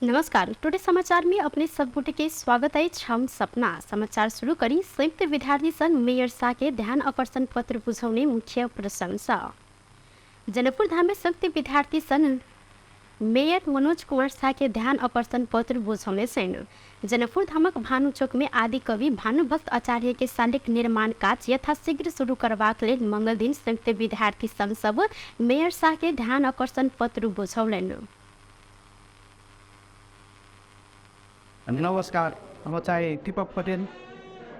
नमस्कार। टुडे समाचार में अपने सबगोटे के स्वागत है। हम सपना समाचार शुरू करी। संयुक्त विद्यार्थी संघ मेयर शाह के ध्यान आकर्षण पत्र बुझाउने मुख्य प्रशंसा। जनकपुर धाम में संयुक्त विद्यार्थी संघ मेयर मनोज कुमार शाह के ध्यान आकर्षण पत्र बुझाउने छैन। जनकपुर धामक भानु चौक में आदि कवि भानुभक्त आचार्य के शालिक निर्माण कार्य यथाशीघ्र शुरू करबाक लेल मंगल दिन संयुक्त विद्यार्थी संघ सब मेयर शाह के ध्यान आकर्षण पत्र बुझौलनि। नमस्कार, म चाहिँ दीपक पटेल,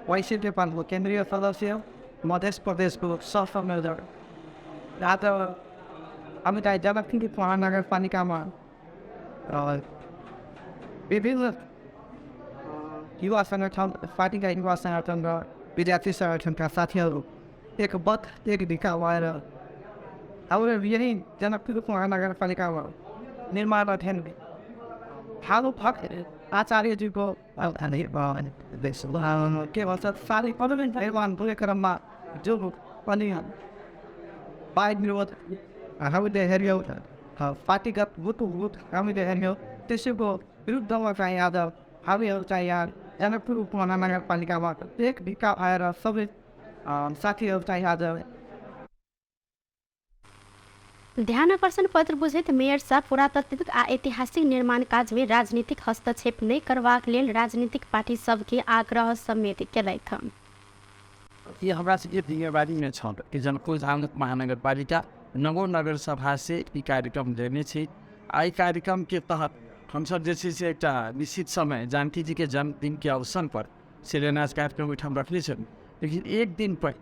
वाइसी नेपालको केन्द्रीय सदस्य, मध्य प्रदेशको सहसंयोजक। आज हामी चाहिँ जनकपुर महानगरपालिकामा विभिन्न युवा संगठन, पार्टीका युवा संगठन र विद्यार्थी संगठनका साथीहरू एक ढिका भएर हाम्रो यही जनकपुर महानगरपालिकामा निर्माणाधीन भानुभक्त आचार्यजीको के भन्छ शालिक निर्माण कार्यक्रममा जो पनि बाइक विरोध हामीले हेऱ्यौँ, पार्टीगत बुथ हामीले हेऱ्यौँ, त्यसैको विरुद्धमा चाहिँ आज हामीहरू चाहिँ यहाँ जनकपुर उपमहानगरपालिकामा एक ढिक्का आएर सबै साथीहरू चाहिँ आज ध्यान आकर्षण पत्र बुझैत मेयर शाह पुरातात्विक आ ऐतिहासिक निर्माण काज में राजनीतिक हस्तक्षेप नहीं करबाक लेल राजनीतिक पार्टी सबके आग्रह समेत केलथि। ये हमरा सबके जिम्मेवारी में छ कि जनकपुर धाम महानगरपालिका नगो नगर सभा से ई कार्यक्रम देने छी। आई कार्यक्रम के तहत हम सब जैसे से एक निश्चित समय जानकी जी के जन्मदिन के अवसर पर शिलान्यास कार्यक्रम हम रखने छन्। लेकिन एक दिन पर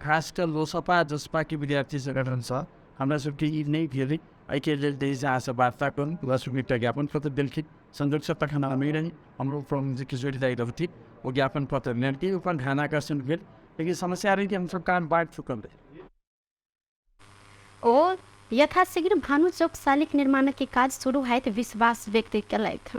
खासकर लोसपा जसपा के विद्यार्थी संगठन छ हमरा सबके ई नहीं भेल। एहि के लेल देश आज वार्ता करूँ एकटा ज्ञापन पत्र देलखिन। संरक्षक तखन हमें रही हमरो प्रमुख जी किशोर दाई रहती वो ज्ञापन पत्र लेलखिन, ऊपर ध्यान आकर्षण भेल। लेकिन समस्या रही कि हम सब काम बांट चुकल ओ यथाशीघ्र भानु चौक शालिक निर्माण के काज शुरू होइत विश्वास व्यक्त केलथि।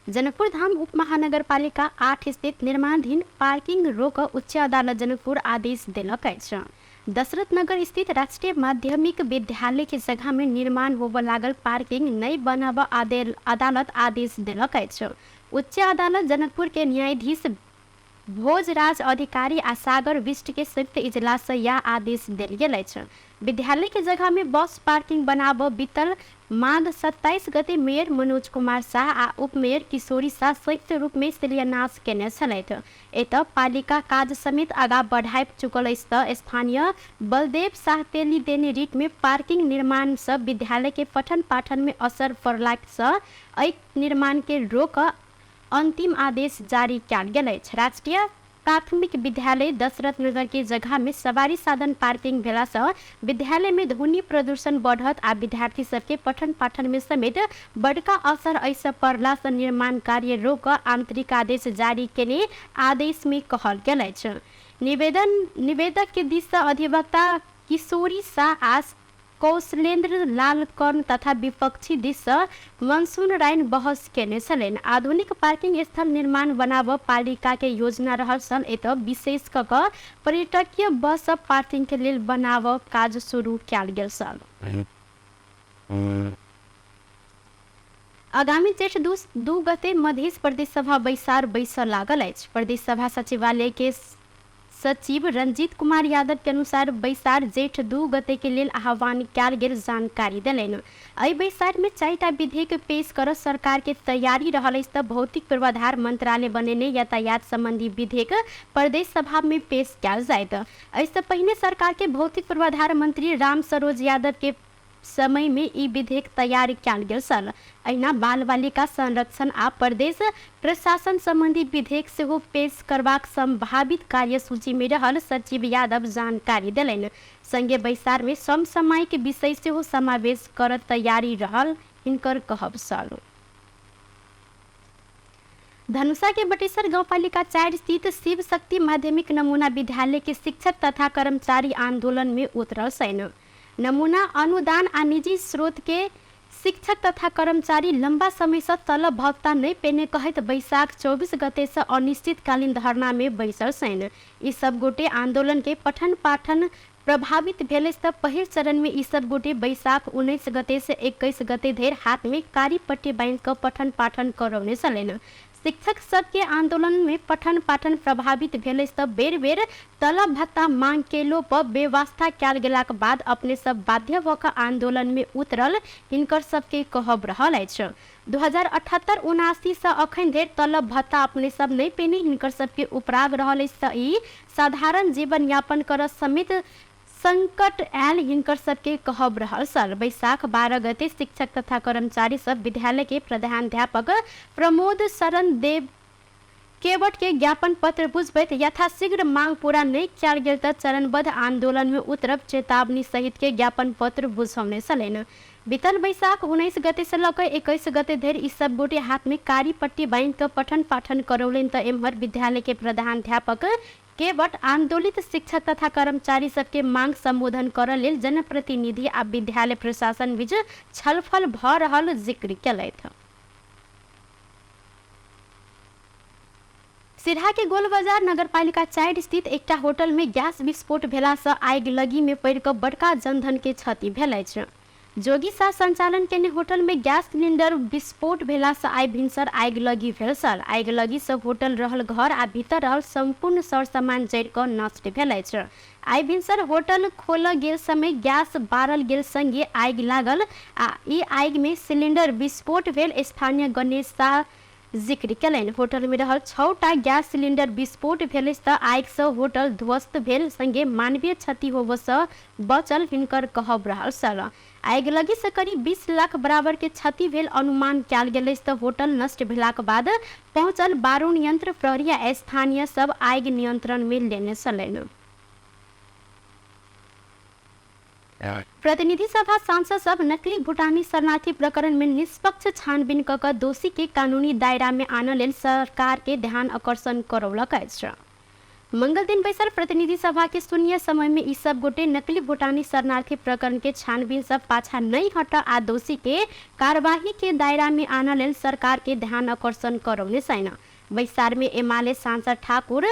जनकपुर धाम उपमहानगरपालिका 8 स्थित निर्माणाधीन पार्किंग रोक उच्च अदालत जनकपुर आदेश देलक अछि। दशरथ नगर स्थित राष्ट्रीय माध्यमिक विद्यालय के जगह में निर्माण होबे लागल पार्किंग नहीं बनाब अदालत आदेश देलक अछि। उच्च अदालत जनकपुर के न्यायाधीश भोजराज अधिकारी आ सागर विष्ट के संयुक्त इजलास से यह आदेश देल गेल अछि। विद्यालय के जगह में बस पार्किंग बनाब बीतल माघ 27 गते मेयर मनोज कुमार शाह आ उपमेयर किशोरी शाह संयुक्त रूप में शिलान्यास केने छलथि। एतऽ पालिका काज समेत आगा बढ़ाइब चुकल अछि। स्थानीय बलदेव शाह तेली देने रीट में पार्किंग निर्माण से विद्यालय के पठन पाठन में असर पड़लाक से एहि निर्माण के रोक अंतिम आदेश जारी कयल गेल अछि। राष्ट्रीय प्राथमिक विद्यालय दशरथ नगर के जगह में सवारी साधन पार्किंग भेला से विद्यालय में ध्वनि प्रदूषण बढ़त आ विद्यार्थी सबके पठन पाठन में समेत बड़का असर ऐसे पड़ला से निर्माण कार्य रोक आंतरिक आदेश जारी केने आदेश में कहल गेल अछि। निवेदक के दिश से अधिवक्ता किशोरी शाह आस कौशलेंद्र लाल कर्ण तथा विपक्षी दिश से मनसून रायन बहस केने छलनि। आधुनिक पार्किंग स्थल निर्माण बनाब पालिका के योजना रहल सन। एतऽ विशेष कऽ पर्यटकीय बस पार्किंग के लेल बनाब काज शुरू कयल गेल छल। आगामी जेठ 2 गते मध्य प्रदेश सभा बैसार बैस लागल अछि। प्रदेश सभा सचिवालय के सचिव रंजीत कुमार यादव के अनुसार बैसार जेठ 2 गते के लेल आह्वान कयल गेल जानकारी देलनि। एहि बैसार में 4टा विधेयक पेश कर सरकार के तैयारी रहल अछि तऽ भौतिक पूर्वाधार मंत्रालय बनेने यातायात संबंधी विधेयक प्रदेश सभा में पेश कयल जायत। एहिसँ पहिने सरकार के भौतिक पूर्वाधार मंत्री राम सरोज यादव के समय में ई विधेयक तैयार कयल गेल छल। अहिना बाल बालिका संरक्षण आ प्रदेश प्रशासन संबंधी विधेयक सेहो पेश करबाक संभावित कार्यसूची में रहल सचिव यादव जानकारी देलनि। संगे बैसार में समसामयिक विषय सेहो समावेश कर तैयारी रहल हिनकर कहब छल। धनुषा के बटेसर गांवपालिका 4 स्थित शिव शक्ति माध्यमिक नमूना विद्यालय के शिक्षक तथा कर्मचारी आंदोलन में उतरल छन्। नमूना अनुदान आ निजी स्रोत के शिक्षक तथा कर्मचारी लंबा समय से तलब भत्ता नहीं पेने कहत बैसाख 24 गते से अनिश्चितकालीन धरना में बैसल छन्। ई सब गोटे आंदोलन के पठन पाठन प्रभावित भेल त पहिल चरण में ई सब गोटे बैशाख 19 गते से 21 गते धरि हाथ में कारी पट्टी बांध कर पठन पाठन करौने चलेन। शिक्षक सबके आंदोलन में पठन पाठन प्रभावित भेल त बेर बेर तलब भत्ता मांग केलो पर व्यवस्था कैल गेलाक बाद अपने सब बाध्य भ क आंदोलन में उतरल हिनकर सबके कहब रहल अछि। 2078-79 से अखन धरि तलब भत्ता अपने सब नहीं पेनी हिनकर सबके उपराग रहल अछि त ई साधारण जीवन यापन कर समेत संकट आयल हिनकर सबके कहब रहल सर। बैशाख 12 गते शिक्षक तथा कर्मचारी सब विद्यालय के प्रधानाध्यापक प्रमोद शरण देव केवट के ज्ञापन पत्र बुझबैत यथाशीघ्र मांग पूरा नहीं कैल गेल त चरणबद्ध आंदोलन में उतरब चेतावनी सहित के ज्ञापन पत्र बुझौने चलेन। बीतल बैशाख 19 गते से लकर 21 गते धरि ई सब गोटे हाथ में कारी पट्टी बांध कर पठन पाठन करौलन त एम्हर विद्यालय के प्रधानाध्यापक केवट आंदोलित शिक्षक तथा कर्मचारी सबके मांग संबोधन करऽ लेल जनप्रतिनिधि आ विद्यालय प्रशासन बीच छलफल भ रहल जिक्र केलथि। सिरहा के गोलबाजार नगरपालिका 4 स्थित एकटा होटल में गैस विस्फोट भेला से आगि लगी में पड़ कऽ बड़का जनधन के क्षति भेल अछि। जोगी शाह संचालन केने होटल में गैस सिलेंडर विस्फोट भेला से आइ भिनसर आगि लगी भेल छल। आगि लगी से होटल रहल घर आ भीतर रहल संपूर्ण सर सामान जरि कऽ नष्ट भेल अछि। आइ भिनसर होटल खोलल गेल समय गैस बारल गेल संगे आगि लागल आ ई आगि में सिलेंडर विस्फोट भेल स्थानीय गणेश शाह जिक्र केलनि। होटल में रहल 6टा गैस सिलेंडर विस्फोट भेल त आगि से होटल ध्वस्त भेल संगे मानवीय क्षति होबऽ से बचल हिनकर कहब रहल छल। आगि लगी से करीब 20 लाख बराबर के क्षति भेल अनुमान कैल गेल त होटल नष्ट भेलाक बाद पहुंचल बारूण यंत्र प्रहरी आ स्थानीय सब आगि नियंत्रण में लेने चलनि। प्रतिनिधि सभा सांसद सब नकली भूटानी शरणार्थी प्रकरण में निष्पक्ष छानबीन क के दोषी के कानूनी दायरा में आने लेल सरकार के ध्यान आकर्षण करौलक अछि। मंगल दिन बैसल प्रतिनिधि सभा के शून्य समय में ई सब गोटे नकली भूटानी शरणार्थी प्रकरण के छानबीन सब पाछा नहीं हटा आ दोषी के कार्यवाही के दायरा में आने लेल सरकार के ध्यान आकर्षण करौने छैन। बैसार में एमाले सांसद ठाकुर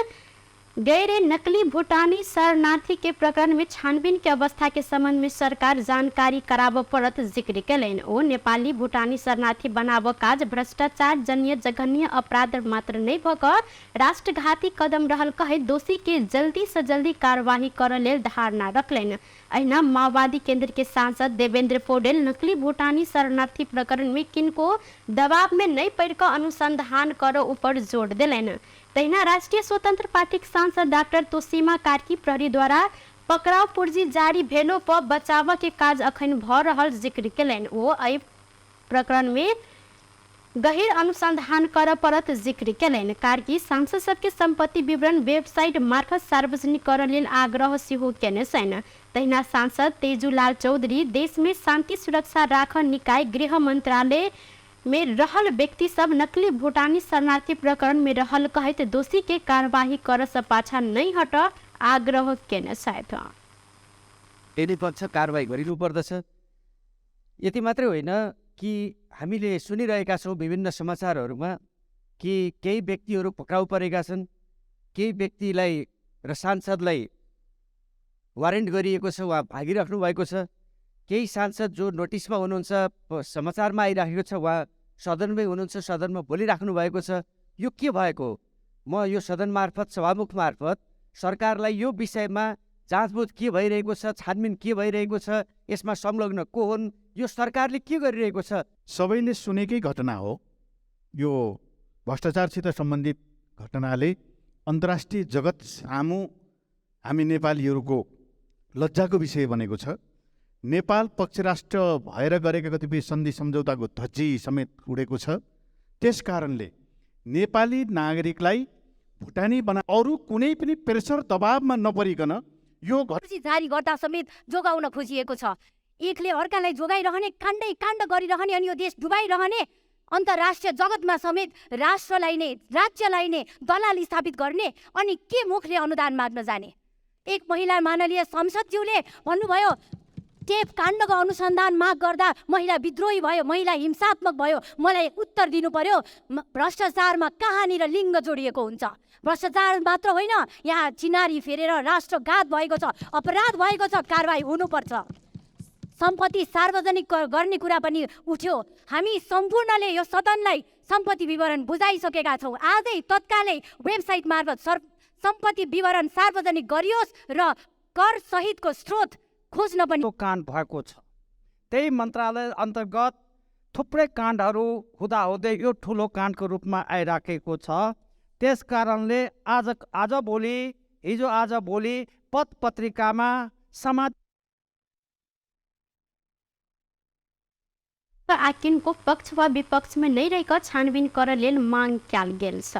गैर नकली भूटानी शरणार्थी के प्रकरण में छानबीन के अवस्था के संबंध में सरकार जानकारी कराब पड़त जिक्र केलनि। ओ नेपाली भूटानी शरणार्थी बनाब काज भ्रष्टाचार जन्य जघन्य अपराध मात्र नहीं भ क राष्ट्रघाती कदम रहल कहे दोषी के जल्दी से जल्दी कार्यवाही करऽ लेल धारणा रखलनि। अहिना माओवादी केंद्र के सांसद देवेंद्र पौडेल नकली भूटानी शरणार्थी प्रकरण में किनको दबाव में नहीं पड़ क अनुसंधान करऽ ऊपर जोर देलनि। तहिना राष्ट्रीय स्वतंत्र पार्टी के सांसद डॉक्टर तोसीमा कार्की प्रहरी द्वारा पकड़ाव पूर्जी जारी भेलो पर बचाव के काज अखन भ रहल जिक्र केलनि। ओ एहि प्रकरण में गहीर अनुसंधान करऽ पड़त जिक्र केलनि। कार्की सांसद सबके संपत्ति विवरण वेबसाइट मार्फत सार्वजनिक करऽ लेल आग्रह सेहो केने छनि। तहिना सांसद तेजूलाल चौधरी देश में शांति सुरक्षा राखऽ निकाय गृह मंत्रालय में रहल व्यक्ति सब नकली भूटानी शरणार्थी प्रकरण में रहल कहत दोषी के कार्यवाही कर से पाछा नहीं हट आग्रह केने छथि। यदि पक्ष कारवाही गरिनु पर्दछ। यति मात्रै होइन कि हामीले सुनिरहेका छौँ विभिन्न समाचारहरूमा कि केही व्यक्तिहरू पक्राउ परेका छन्, केही व्यक्तिलाई र सांसदलाई वारेन्ट गरिएको छ, उहाँ भागिराख्नु भएको छ। केही सांसद जो नोटिसमा हुनुहुन्छ, समाचारमा आइराखेको छ, उहाँ सदनमै हुनुहुन्छ, सदनमा बोलिराख्नु भएको छ। यो के भएको? म यो सदन मार्फत सभामुख मार्फत सरकारलाई यो विषयमा जाँचबुझ के भइरहेको छ, छानबिन के भइरहेको छ, यसमा संलग्न को हुन्, यो सरकारले के गरिरहेको छ, सबैले सुनेकै घटना हो। यो भ्रष्टाचारसित सम्बन्धित घटनाले अन्तर्राष्ट्रिय जगत सामु हामी नेपालीहरूको लज्जाको विषय बनेको छ। नेपाल पक्षराष्ट्र भएर गरेका कतिपय सन्धि सम्झौताको धज्जी समेत उडेको छ। त्यस कारणले नेपाली नागरिकलाई भुटानी बना अरू कुनै पनि प्रेसर दबावमा नपरिकन यो जारी गर्दा समेत जोगाउन खोजिएको छ। एकले अर्कालाई जोगाइरहने, काण्डै काण्ड गरिरहने अनि यो देश डुबाइरहने, अन्तर्राष्ट्रिय जगतमा समेत राष्ट्रलाई नै, राज्यलाई नै दलाल स्थापित गर्ने अनि के मुखले अनुदान माग्न जाने। एक महिला माननीय संसदज्यूले भन्नुभयो टेप काण्डको अनुसन्धान माग गर्दा महिला विद्रोही भयो, महिला हिंसात्मक भयो, मलाई उत्तर दिनु पर्यो। भ्रष्टाचारमा कहाँनिर लिङ्ग जोडिएको हुन्छ? भ्रष्टाचार मात्र होइन, यहाँ चिनारी फेरेर राष्ट्रघात भएको छ, अपराध भएको छ, कारबाही हुनुपर्छ। सम्पत्ति सार्वजनिक गर्ने कुरा पनि उठ्यो। हामी सम्पूर्णले यो सदनलाई सम्पत्ति विवरण बुझाइसकेका छौँ। आजै तत्कालै वेबसाइट मार्फत सम्पत्ति विवरण सार्वजनिक गरियोस् र कर सहितको स्रोत खोज्न पनि काण्ड भएको छ। त्यही मन्त्रालय अन्तर्गत थुप्रै काण्डहरू हुँदाहुँदै यो ठुलो काण्डको रूपमा आइराखेको छ। त्यस कारणले हिजो आज भोलि पत्र पत्रिकामा समाज आकिनको पक्ष वा विपक्षमा नै रहेको छानबिन कर लेल माग कयल गेल छ।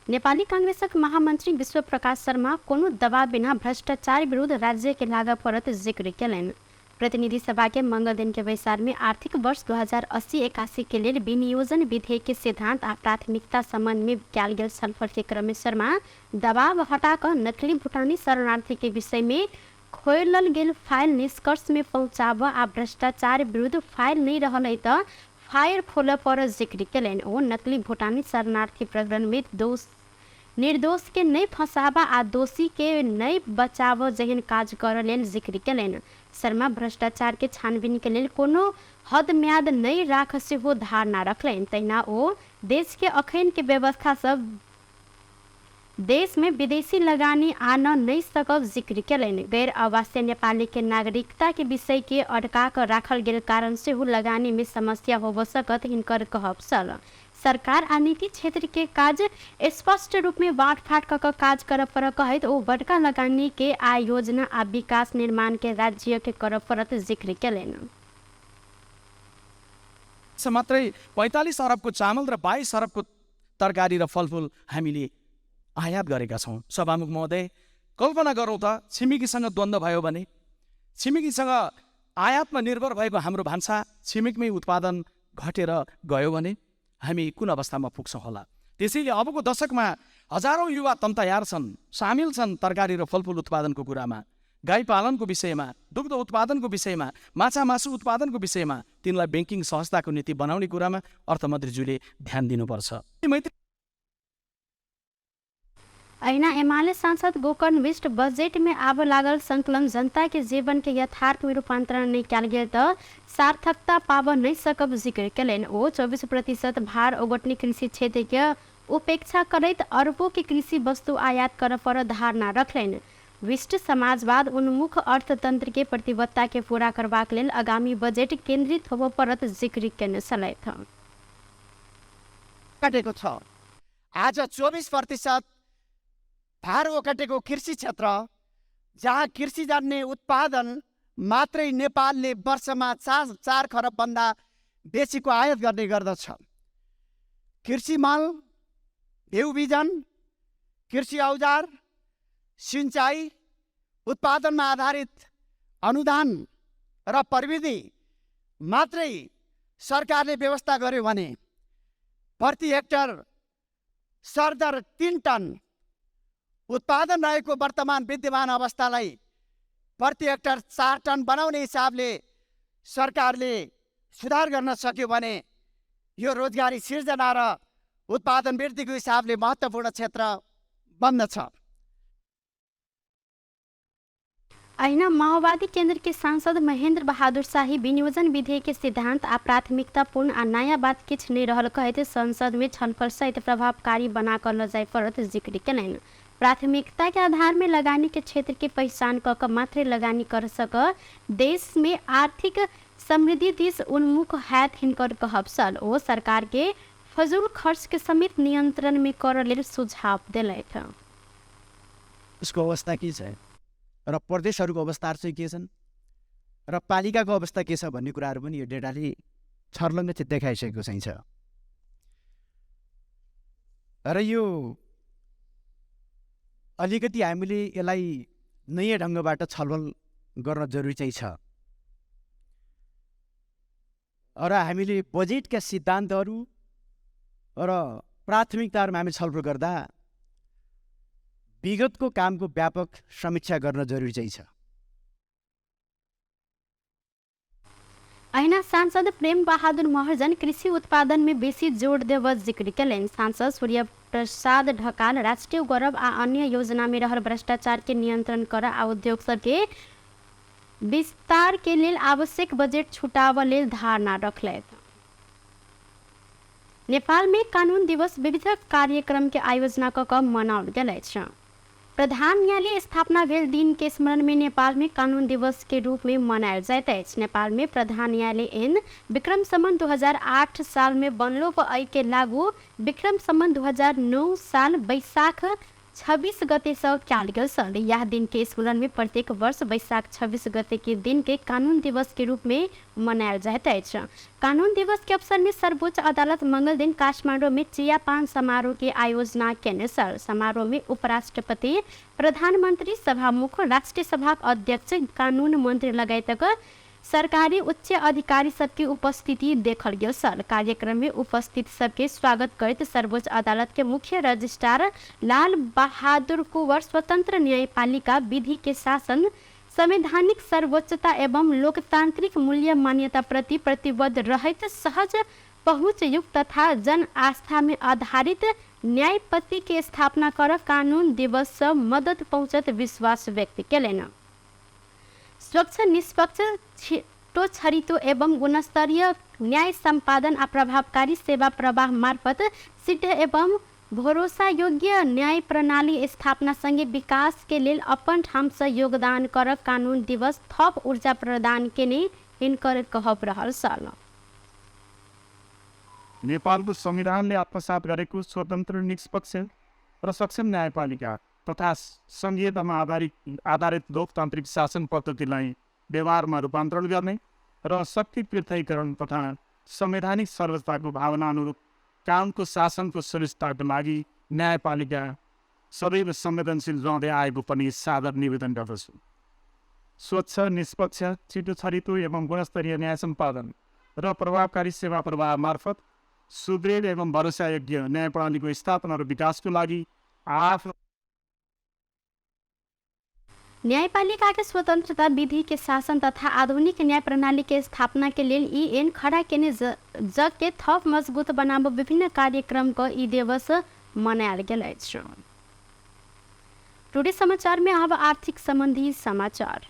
नेपाली कांग्रेसक महामंत्री विश्व प्रकाश शर्मा कोनो दबाव बिना भ्रष्टाचार विरुद्ध राज्य के लागू परत जिक्र केलनि। प्रतिनिधि सभा के मंगल दिन के बैसार में आर्थिक वर्ष 2080-81 के लिए विनियोजन विधेयक के सिद्धांत आ प्राथमिकता संबंध में कयल गेल छलफल के क्रम में शर्मा दबाव हटाकर नकली भूटानी शरणार्थी के विषय में खोलल गेल फाइल निष्कर्ष में पहुंचाव आ भ्रष्टाचार विरुद्ध फाइल नहीं रहल त फायर खोल पर जिक्र केलनि। ओ नकली भूटानी शरणार्थी प्रकरण में निर्दोष के नहीं फंसावा आ दोषी के नहीं बचाव जहन काज कर लेल जिक्र केलनि। शर्मा भ्रष्टाचार के छानबीन के लेल कोनो हद म्याद नहीं राख सेहो धारणा रखलनि। तहिना ओ देश के अखन के व्यवस्था सब देश में विदेशी लगानी आन नहीं सकब जिक्र केलनि। गैर आवासीय नेपाली के नागरिकता के विषय के अटका कर राखल गेल कारण से लगानी में समस्या हो सकत हिनकर कहब छल। सरकार आ नीति क्षेत्र के काज स्पष्ट रूप में बाँटफाट क काज कर पर कहत ओ बड़का लगानी के आय योजना आ विकास निर्माण के राज्य के कर परत जिक्र केलनि। मात्रै 45 अरबको चामल र 22 अरबको तरकारी र फलफुल हामीले आयात गरेका छौँ। सभामुख महोदय, कल्पना गरौँ त छिमेकीसँग द्वन्द्व भयो भने, छिमेकीसँग आयातमा निर्भर भएको हाम्रो भान्सा छिमेकमै उत्पादन घटेर गयो भने हामी कुन अवस्थामा पुग्छौँ होला। त्यसैले अबको दशकमा हजारौँ युवा तम तयार छन्, सामेल छन् तरकारी र फलफुल उत्पादनको कुरामा, गाई पालनको विषयमा, दुग्ध उत्पादनको विषयमा, माछा मासु उत्पादनको विषयमा। तिनलाई ब्याङ्किङ संस्थाको नीति बनाउने कुरामा अर्थमन्त्रीज्यूले ध्यान दिनुपर्छ। ऐना एमाले सांसद गोकर्ण विष्ट बजेट में आब लागल संकलन जनता के जीवन के यथार्थ में रूपांतरण नहीं कयल गेल त सार्थकता पाब नहीं सकब जिक्र केलनि। ओ 24% भार ओगटनी कृषि क्षेत्र के उपेक्षा करैत अरबों के कृषि वस्तु आयात कर पर धारणा रखलनि। विष्ट समाजवाद उन्मुख अर्थतंत्र के प्रतिबद्धता के पूरा करबाक लेल आगामी बजेट केंद्रित होब परत जिक्र केने छलथि। कटेको छ आज 24% भार ओगटेको कृषि क्षेत्र, जहाँ कृषि जन्य उत्पादन मात्रै नेपालले वर्षमा 4 खरब भन्दा बेसीको आयात गर्ने गर्दछ। कृषि मल, बिउ बिजन, कृषि औजार, सिंचाई उत्पादनमा आधारित अनुदान र प्रविधि मात्रै सरकारले व्यवस्था गर्यो भने प्रति हेक्टर सरदर 3 टन उत्पादन रहेको वर्तमान विद्यमान अवस्थालाई प्रति हेक्टर 4 टन बनाउने हिसाबले सरकारले सुधार गर्न सक्यो भने यो रोजगारी सिर्जना र उत्पादन वृद्धिको हिसाबले महत्त्वपूर्ण क्षेत्र बन्दछ। ऐना माओवादी केंद्र के सांसद महेंद्र बहादुर शाही विनियोजन विधेयक के सिद्धांत आ प्राथमिकतापूर्ण आ नया बात किछ नहीं रहल कहते संसद में छलफल सहित प्रभावकारी बना कर ल जाए परत जिक्र केलनि। प्राथमिकता के आधार में लगानी के क्षेत्र के पहचान क मात्रै लगानी कर सक देश में आर्थिक समृद्धि दिश उन्मुख हैत हिनकर कहब छल। ओ सरकार के फजूल खर्च के समेत नियंत्रण में कर लेल सुझाव दिलथि। उसको अवस्था के छ र प्रदेशहरूको अवस्थाहरू चाहिँ के छन् र पालिकाको अवस्था के छ भन्ने कुराहरू पनि यो डेटाले छर्लङ्ग चाहिँ देखाइसकेको चाहिँ छ। र यो अलिकति हामीले यसलाई नयाँ ढङ्गबाट छलफल गर्न जरुरी चाहिँ छ। र हामीले बजेटका सिद्धान्तहरू र प्राथमिकताहरूमा हामी छलफल गर्दा विगतको कामको व्यापक समीक्षा गर्न जरुरी चाहिँ छ। अहिना सांसद प्रेम बहादुर महर्जन कृषि उत्पादन में बेसी जोड़ देव जिक्र कयलनि। सांसद सूर्य प्रसाद ढकाल राष्ट्रीय गौरव आ अन्य योजना में रहल भ्रष्टाचार के नियंत्रण कर आ उद्योग सबके विस्तार के लेल आवश्यक बजट छुटाव लेल धारणा रखलथि। नेपाल में कानून दिवस विविध कार्यक्रम के आयोजना क मनाओल गेल अछि। प्रधान न्यायालय स्थापना भेल दिन के स्मरण में नेपाल में कानून दिवस के रूप में मनायल जाइत अछि। नेपाल में प्रधान न्यायालय एन विक्रम संवत 2008 साल में बनलो व एहि के लागू विक्रम संवत 2009 साल वैशाख 26 गते से कयल गेल छल। यह दिन के स्मरण में प्रत्येक वर्ष वैशाख 26 गते के दिन के कानून दिवस के रूप में मनायल जाइत अछि। कानून दिवस के अवसर में सर्वोच्च अदालत मंगल दिन काठमांडू में चियापान समारोह के आयोजना केने छल। समारोह में उपराष्ट्रपति, प्रधानमंत्री, सभामुख, राष्ट्रीय सभा अध्यक्ष, कानून मंत्री लगायतक सरकारी उच्च अधिकारी सबके उपस्थिति देखल गेल छल। कार्यक्रम में उपस्थित सबके स्वागत करते सर्वोच्च अदालत के मुख्य रजिस्ट्रार लाल बहादुर कुंवर स्वतंत्र न्यायपालिका विधि के शासन, संवैधानिक सर्वोच्चता एवं लोकतांत्रिक मूल्य मान्यता प्रति प्रतिबद्ध रहत सहज पहुँच युक्त तथा जन आस्था में आधारित न्यायपति के स्थापना कर कानून दिवस से मदद पहुँचत विश्वास व्यक्त कयलनि। स्वच्छ, निष्पक्ष, छिटो छरितो एवं गुणस्तरीय न्याय संपादन आ प्रभावकारी सेवा प्रवाह मार्फत सिद्ध एवं भरोसा योग्य न्याय प्रणाली स्थापना संगे विकास के लेल अपन ठाम से योगदान कर कानून दिवस थप ऊर्जा प्रदान केने हिनकर कहब रहल छल। नेपालको संविधानले आत्मसात गरेको स्वतन्त्र, निष्पक्ष र सक्षम न्यायपालिका तथा संघीयतामा आधारित लोकतान्त्रिक शासन पद्धतिलाई व्यवहारमा रूपान्तरण गर्ने र शक्ति पृथकीकरण तथा संवैधानिक सर्वोच्चताको भावना अनुरूप कानुनको शासनको सुनिश्चितताको लागि न्यायपालिका सदैव संवेदनशील रहँदै आएको पनि सादर निवेदन गर्दछु। स्वच्छ, निष्पक्ष, छिटो छरितो एवं गुणस्तरीय न्याय सम्पादन र प्रभावकारी सेवा प्रवाह मार्फत सुदृढ एवं भरोसायोग्य न्याय प्रणालीको स्थापना र विकासको लागि न्यायपालिका के स्वतंत्रता, विधि के शासन तथा आधुनिक न्याय प्रणाली के स्थापना के लिए ई खड़ा केने जग के थप मजबूत बनाब विभिन्न कार्यक्रम को ई दिवस मनायल गेल अछि। टुडे समाचार में अब आर्थिक संबंधी समाचार।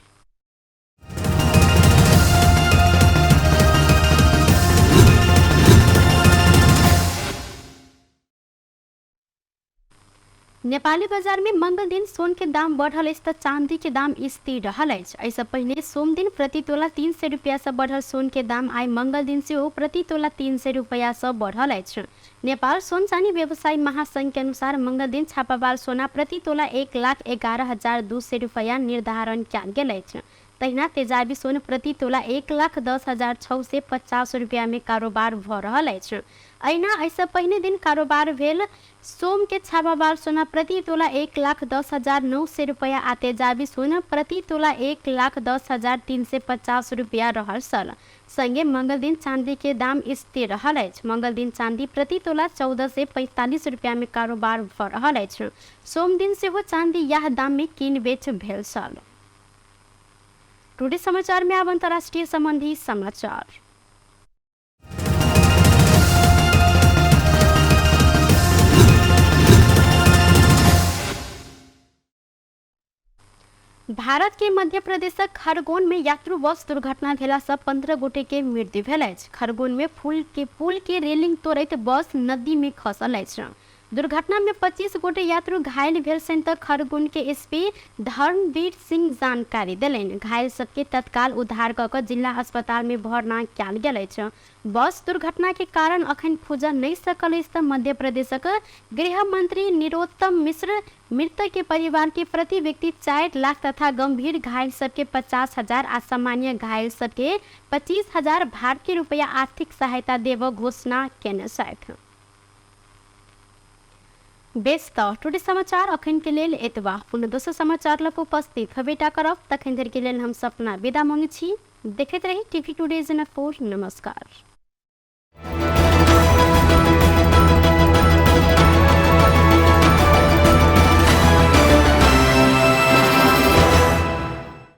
नेपाली बाजार में मंगल दिन सोन के दाम बढ़ल अछि त चांदी के दाम स्थिर रहल अछि। ऐसे पहले सोम दिन प्रति तोला 300 रुपया से बढ़ल सोन के दाम आई मंगल दिन से प्रति तोला 300 रुपया से बढ़ल अछि। नेपाल सोन चांदी व्यवसायी महासंघ के अनुसार मंगल दिन छापामार सोना प्रति तोला 1,11,200 रुपया निर्धारण कयल गेल अछि। तहिना तेजाबी सोन प्रति तोला 1,10,650 रुपया में कारोबार भ रहल अछि। अहिना ऐसे पहिने दिन कारोबार भेल सोम के छापामार सोना प्रति तोला 1,10,900 रुपया आ तेजाबी सोना प्रति तोला 1,10,350 रुपया रहल छल। संगे मंगल दिन चांदी के दाम स्थिर रहल अछि। मंगल दिन चांदी प्रति तोला 14 से 45 रुपया में कारोबार भ रहल अछि। सोम दिन सेहो चांदी यह दाम में कीन बेच भेल छल। टुडे समाचार में अब अंतर्राष्ट्रीय संबंधी समाचार। भारत के मध्य प्रदेश खरगोन में यात्रु बस दुर्घटना भेला से 15 गोटे के मृत्यु भेल अछि। खरगोन में पुल के रेलिंग तोड़ैत बस नदी में खसल अछि। दुर्घटना में 25 गोटे यात्रु घायल भेल छनि तऽ खरगोन के एसपी धर्मवीर सिंह जानकारी देलनि। घायल सबके तत्काल उद्धार कऽ कऽ जिला अस्पताल में भर्ना कयल गेल अछि। बस दुर्घटना के कारण अखन खुजि नहि सकल अछि तऽ मध्य प्रदेशक गृह मंत्री निरोत्तम मिश्र मृतक के परिवार के प्रति व्यक्ति 4 लाख तथा गंभीर घायल सबके 50,000 आ सामान्य घायल सबके 25,000 भारतीय रुपया आर्थिक सहायता देब घोषणा केने छथि। बेस तऽ टुडे समाचार अखन के लेल एतबा। पुनः दोसर समाचार लऽ उपस्थित हेबेटा करब। तखन धरि के लेल हम सपना विदा मांगै छी। देखैत रही टीवी टुडे जनकपुर। नमस्कार।